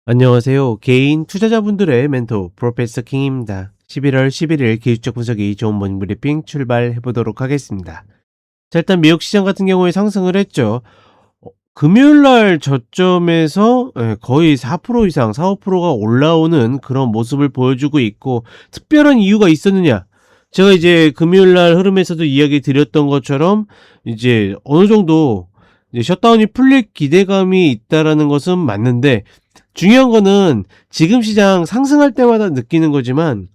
안녕하세요. 개인 투자자분들의 멘토 프로페서 킹입니다. 11월 11일 기술적 분석이 좋은 모닝 브리핑 출발해 보도록 하겠습니다. 자, 일단 미국 시장 같은 경우에 상승을 했죠. 금요일 날 저점에서 거의 4% 이상, 4~5%가 올라오는 그런 모습을 보여주고 있고, 특별한 이유가 있었느냐? 제가 이제 금요일 날 흐름에서도 이야기 드렸던 것처럼 이제 어느 정도 이제 셧다운이 풀릴 기대감이 있다라는 것은 맞는데, 중요한 거는 지금 시장 상승할 때마다 느끼는 거지만,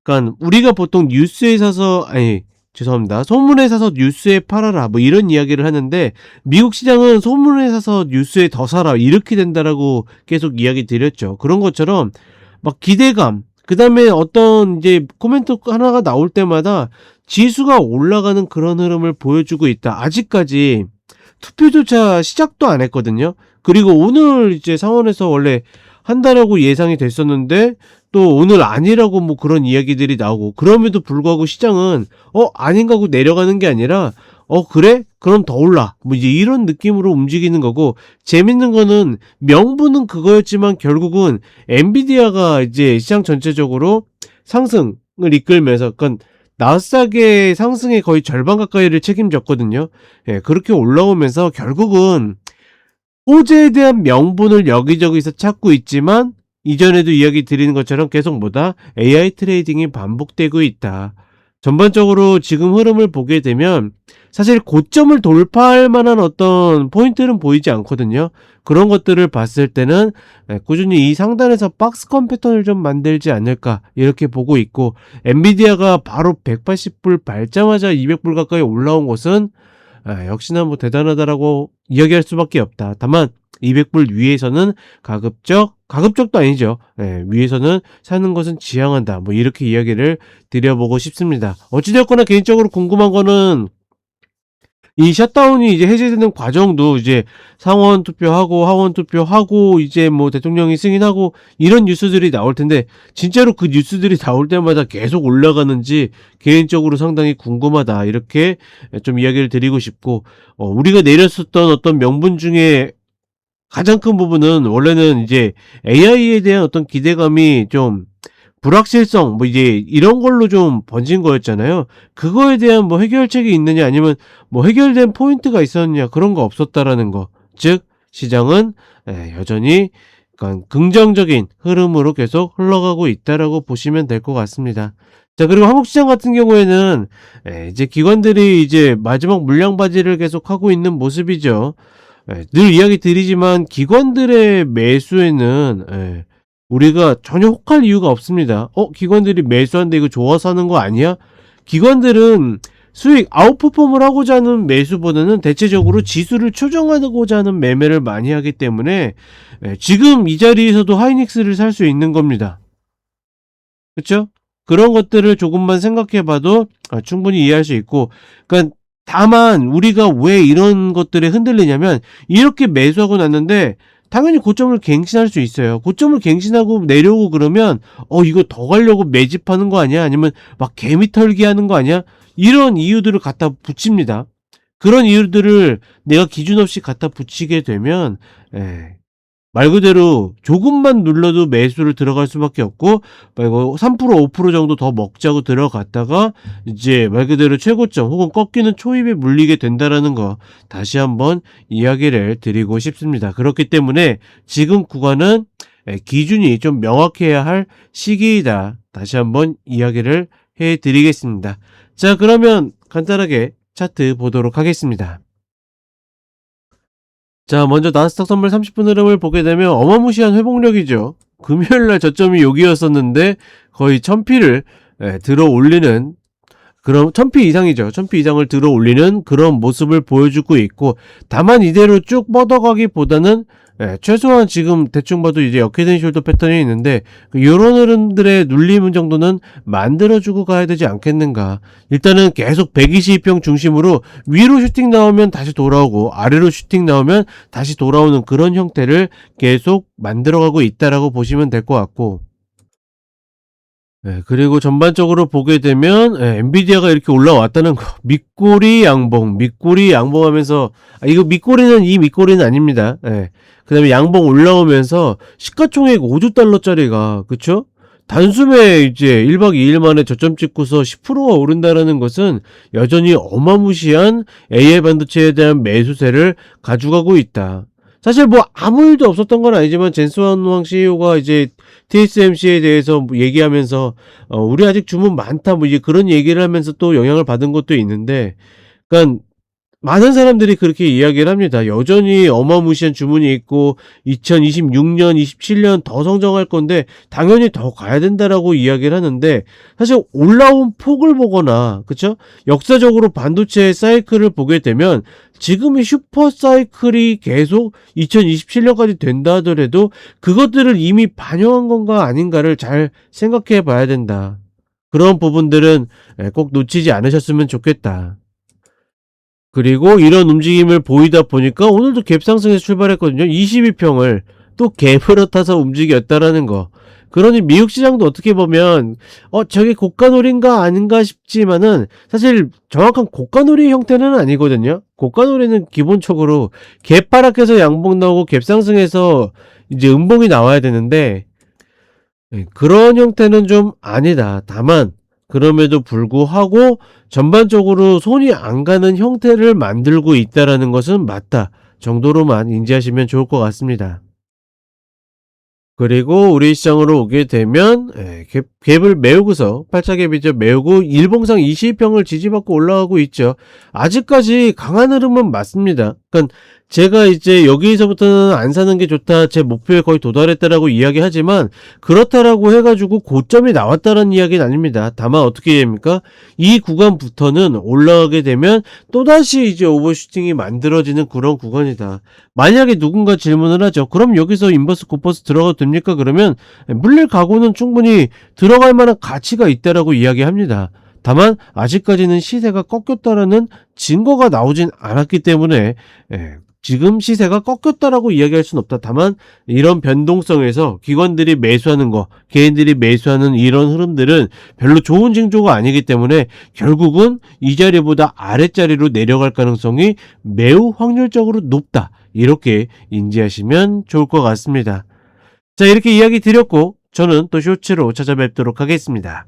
그러니까 우리가 보통 뉴스에 사서, 아니 죄송합니다, 소문에 사서 뉴스에 팔아라 뭐 이런 이야기를 하는데, 미국 시장은 소문에 사서 뉴스에 더 사라 이렇게 된다라고 계속 이야기 드렸죠. 그런 것처럼 막 기대감, 그 다음에 어떤 이제 코멘트 하나가 나올 때마다 지수가 올라가는 그런 흐름을 보여주고 있다. 아직까지 투표조차 시작도 안 했거든요. 그리고 오늘 이제 상원에서 원래 한다라고 예상이 됐었는데, 또 오늘 아니라고 뭐 그런 이야기들이 나오고, 그럼에도 불구하고 시장은 아닌가 하고 내려가는 게 아니라 그래? 그럼 더 올라 뭐 이제 이런 느낌으로 움직이는 거고, 재밌는 거는 명분은 그거였지만 결국은 엔비디아가 이제 시장 전체적으로 상승을 이끌면서, 그러니까 나스닥의 상승의 거의 절반 가까이를 책임졌거든요. 예, 그렇게 올라오면서 결국은 호재에 대한 명분을 여기저기서 찾고 있지만, 이전에도 이야기 드리는 것처럼 계속 뭐다? AI 트레이딩이 반복되고 있다. 전반적으로 지금 흐름을 보게 되면 사실 고점을 돌파할 만한 어떤 포인트는 보이지 않거든요. 그런 것들을 봤을 때는 꾸준히 이 상단에서 박스권 패턴을 좀 만들지 않을까 이렇게 보고 있고, 엔비디아가 바로 180불 밟자마자 200불 가까이 올라온 것은 역시나 뭐 대단하다라고 이야기할 수밖에 없다. 다만 200불 위에서는 가급적도 아니죠. 위에서는 사는 것은 지양한다. 뭐 이렇게 이야기를 드려보고 싶습니다. 어찌되었거나 개인적으로 궁금한 거는, 이 셧다운이 이제 해제되는 과정도 이제 상원 투표하고 하원 투표하고 이제 뭐 대통령이 승인하고 이런 뉴스들이 나올 텐데, 진짜로 그 뉴스들이 나올 때마다 계속 올라가는지 개인적으로 상당히 궁금하다. 이렇게 좀 이야기를 드리고 싶고, 우리가 내렸었던 어떤 명분 중에 가장 큰 부분은 원래는 이제 AI에 대한 어떤 기대감이 좀 불확실성 뭐 이제 이런 걸로 좀 번진 거였잖아요. 그거에 대한 뭐 해결책이 있느냐, 아니면 뭐 해결된 포인트가 있었느냐, 그런 거 없었다라는 거. 즉 시장은 여전히 그러니까 긍정적인 흐름으로 계속 흘러가고 있다라고 보시면 될 것 같습니다. 자, 그리고 한국 시장 같은 경우에는 이제 기관들이 이제 마지막 물량 바지를 계속 하고 있는 모습이죠. 늘 이야기 드리지만 기관들의 매수에는 우리가 전혀 혹할 이유가 없습니다. 기관들이 매수한데 이거 좋아서 하는 거 아니야? 기관들은 수익 아웃퍼폼을 하고자 하는 매수보다는 대체적으로 지수를 초정하고자 하는 매매를 많이 하기 때문에 지금 이 자리에서도 하이닉스를 살 수 있는 겁니다. 그렇죠? 그런 것들을 조금만 생각해봐도 충분히 이해할 수 있고, 그러니까 다만 우리가 왜 이런 것들에 흔들리냐면, 이렇게 매수하고 났는데 당연히 고점을 갱신할 수 있어요. 고점을 갱신하고 내려오고 그러면 이거 더 가려고 매집하는 거 아니야? 아니면 막 개미털기 하는 거 아니야? 이런 이유들을 갖다 붙입니다. 그런 이유들을 내가 기준 없이 갖다 붙이게 되면 말 그대로 조금만 눌러도 매수를 들어갈 수밖에 없고, 3% 5% 정도 더 먹자고 들어갔다가 이제 말 그대로 최고점 혹은 꺾이는 초입에 물리게 된다라는 거 다시 한번 이야기를 드리고 싶습니다. 그렇기 때문에 지금 구간은 기준이 좀 명확해야 할 시기이다. 다시 한번 이야기를 해드리겠습니다. 자, 그러면 간단하게 차트 보도록 하겠습니다. 자, 먼저 나스닥 선물 30분 흐름을 보게 되면 어마무시한 회복력이죠. 금요일날 저점이 여기였었는데 거의 1000피를 들어 올리는, 그럼 1000피 이상이죠. 1000피 이상을 들어 올리는 그런 모습을 보여주고 있고, 다만 이대로 쭉 뻗어가기보다는 최소한 지금 대충 봐도 이제 역회된 숄더 패턴이 있는데, 요런 흐름들의 눌림 정도는 만들어주고 가야 되지 않겠는가. 일단은 계속 120평 중심으로 위로 슈팅 나오면 다시 돌아오고 아래로 슈팅 나오면 다시 돌아오는 그런 형태를 계속 만들어가고 있다라고 보시면 될 것 같고, 그리고 전반적으로 보게 되면 엔비디아가 이렇게 올라왔다는 거. 밑꼬리 양봉, 밑꼬리 양봉하면서 이거 밑꼬리는 이 밑꼬리는 아닙니다. 그다음에 양봉 올라오면서 시가총액 5조 달러짜리가 그쵸? 단숨에 이제 1박 2일 만에 저점 찍고서 10%가 오른다라는 것은 여전히 어마무시한 AI 반도체에 대한 매수세를 가져가고 있다. 사실 뭐 아무 일도 없었던 건 아니지만 젠스환 CEO가 이제 TSMC에 대해서 뭐 얘기하면서 우리 아직 주문 많다 뭐 이제 그런 얘기를 하면서 또 영향을 받은 것도 있는데, 그러니까 많은 사람들이 그렇게 이야기를 합니다. 여전히 어마무시한 주문이 있고 2026년, 27년 더 성장할 건데 당연히 더 가야 된다라고 이야기를 하는데, 사실 올라온 폭을 보거나 그쵸? 역사적으로 반도체 사이클을 보게 되면 지금의 슈퍼 사이클이 계속 2027년까지 된다 하더라도 그것들을 이미 반영한 건가 아닌가를 잘 생각해 봐야 된다. 그런 부분들은 꼭 놓치지 않으셨으면 좋겠다. 그리고 이런 움직임을 보이다 보니까 오늘도 갭 상승에서 출발했거든요. 22평을 또 갭으로 타서 움직였다라는 거. 그러니 미국 시장도 어떻게 보면 저게 고가놀이인가 아닌가 싶지만은 사실 정확한 고가놀이 형태는 아니거든요. 고가놀이는 기본적으로 갭 하락해서 양봉 나오고 갭 상승해서 이제 음봉이 나와야 되는데, 그런 형태는 좀 아니다. 다만 그럼에도 불구하고 전반적으로 손이 안 가는 형태를 만들고 있다라는 것은 맞다 정도로만 인지하시면 좋을 것 같습니다. 그리고 우리 시장으로 오게 되면 갭을 메우고서 8차 갭이죠. 메우고 일봉상 22평을 지지받고 올라가고 있죠. 아직까지 강한 흐름은 맞습니다. 그러니까 제가 이제 여기서부터는 안 사는 게 좋다, 제 목표에 거의 도달했다라고 이야기하지만 그렇다라고 해가지고 고점이 나왔다는 이야기는 아닙니다. 다만 어떻게 됩니까? 이 구간부터는 올라가게 되면 또다시 이제 오버슈팅이 만들어지는 그런 구간이다. 만약에 누군가 질문을 하죠. 그럼 여기서 인버스 굿버스 들어가도 됩니까? 그러면 물릴 각오는 충분히 들어갈 만한 가치가 있다라고 이야기합니다. 다만 아직까지는 시세가 꺾였다라는 증거가 나오진 않았기 때문에 지금 시세가 꺾였다라고 이야기할 수는 없다. 다만 이런 변동성에서 기관들이 매수하는 거, 개인들이 매수하는 이런 흐름들은 별로 좋은 징조가 아니기 때문에 결국은 이 자리보다 아랫자리로 내려갈 가능성이 매우 확률적으로 높다. 이렇게 인지하시면 좋을 것 같습니다. 자, 이렇게 이야기 드렸고 저는 또 쇼츠로 찾아뵙도록 하겠습니다.